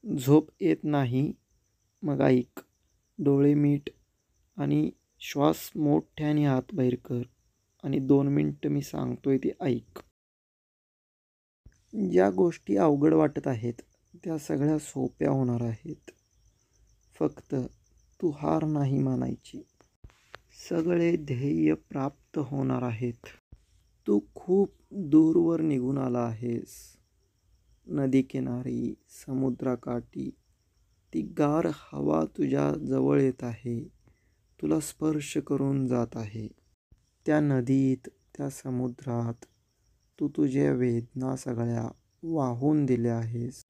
झोप येत नाही? मग ऐक. डोळे मीट आणि श्वास मोठ्याने आत बाहेर कर आणि 2 मिनिटं मी सांगतोय ते ऐक. ज्या गोष्टी अवघड वाटत आहेत त्या सगळ्या सोप्या होणार आहेत. फक्त तू हार नाही मानायची. सगळे ध्येय प्राप्त होणार आहेत. तू खूप दूरवर निघून आला आहेस. नदीकिनारी, समुद्राकाठी ती गार हवा तुझ्या जवळ येत आहे. तुला स्पर्श करून जात आहे. त्या नदीत, त्या समुद्रात तू तुझ्या वेदना सगळ्या वाहून दिल्या आहेस.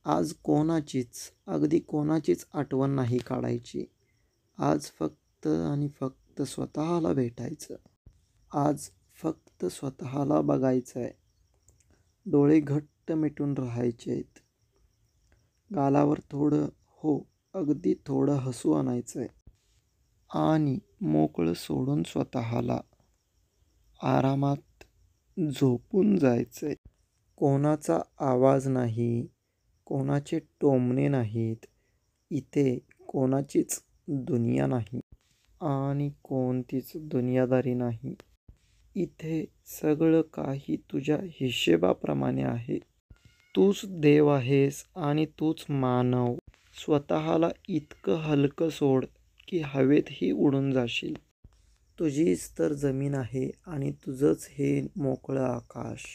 आज कोणाचीच, अगदी कोणाचीच आठवण नाही काढायची. आज फक्त आणि फक्त स्वतःला भेटायचं. आज फक्त स्वतःला बघायचंय. डोळे घट्ट मिटून राहायचेत. गालावर थोडं, हो अगदी थोडं हसू आणायचंय. आणि मोकळं सोडून स्वतःला आरामात झोपून जायचंय. कोणाचा आवाज नाही, कोणाचे टोमणे नाहीत. इथे कोणाचीच दुनिया नाही आणि कोणतीच दुनियादारी नाही. इथे सगळं काही तुझ्या हिशेबाप्रमाणे आहे. तूच देव आहेस आणि तूच मानव. स्वतःला इतकं हलकं सोड की हवेतही उडून जाशील. तुझीच तर जमीन आहे आणि तुझंच हे मोकळं आकाश.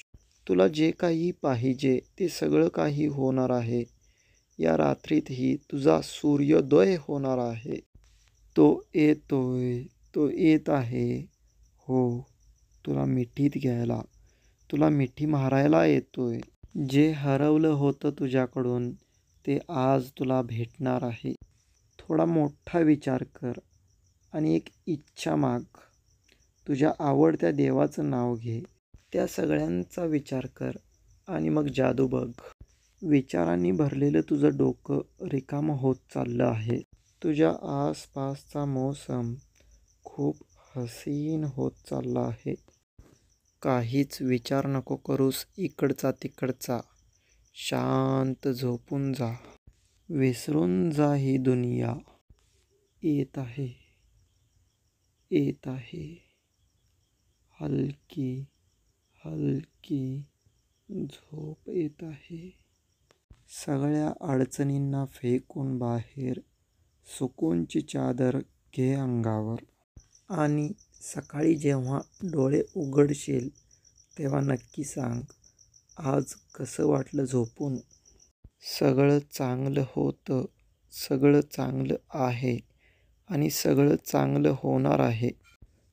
तुला जे काही पाहिजे ते सगळं काही होणार आहे. या रात्रीतही तुझा सूर्योदय होणार आहे. तो येतोय, तो येत आहे. हो, तुला मिठीत घ्यायला, तुला मिठी मारायला येतोय. जे हरवलं होतं तुझ्याकडून ते आज तुला भेटणार आहे. थोडा मोठा विचार कर आणि एक इच्छा माग. तुझ्या आवडत्या देवाचं नाव घे. त्या सगळ्यांचा विचार कर आणि मग जादू बघ. विचारांनी भरलेलं तुझं डोकं रिकामं होत चाललं आहे. तुझ्या आसपासचा मौसम खूप हसीन होत चालला आहे. काहीच विचार नको करूस इकडचा तिकडचा. शांत झोपून जा. विसरून जा ही दुनिया. येत आहे, येत आहे. हलकी हलकी झोप येत आहे. सगळ्या अडचणींना फेकून बाहेर सुकूनची चादर घे अंगावर. आणि सकाळी जेव्हा डोळे उघडशील तेव्हा नक्की सांग, आज कसं वाटलं झोपून. सगळं चांगलं होतं, सगळं चांगलं आहे आणि सगळं चांगलं होणार आहे.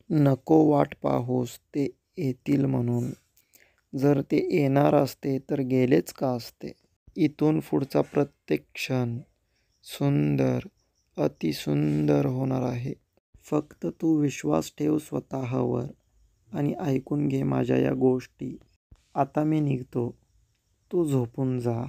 नको वाट पाहूस ते येतील म्हणून. जर ते येणार असते तर गेलेच का असते. इथून पुढचा प्रत्येक क्षण सुंदर, अतिसुंदर होणार आहे. फक्त तू विश्वास ठेव स्वतःवर आणि ऐकून घे माझ्या या गोष्टी. आता मी निघतो. तू झोपून जा.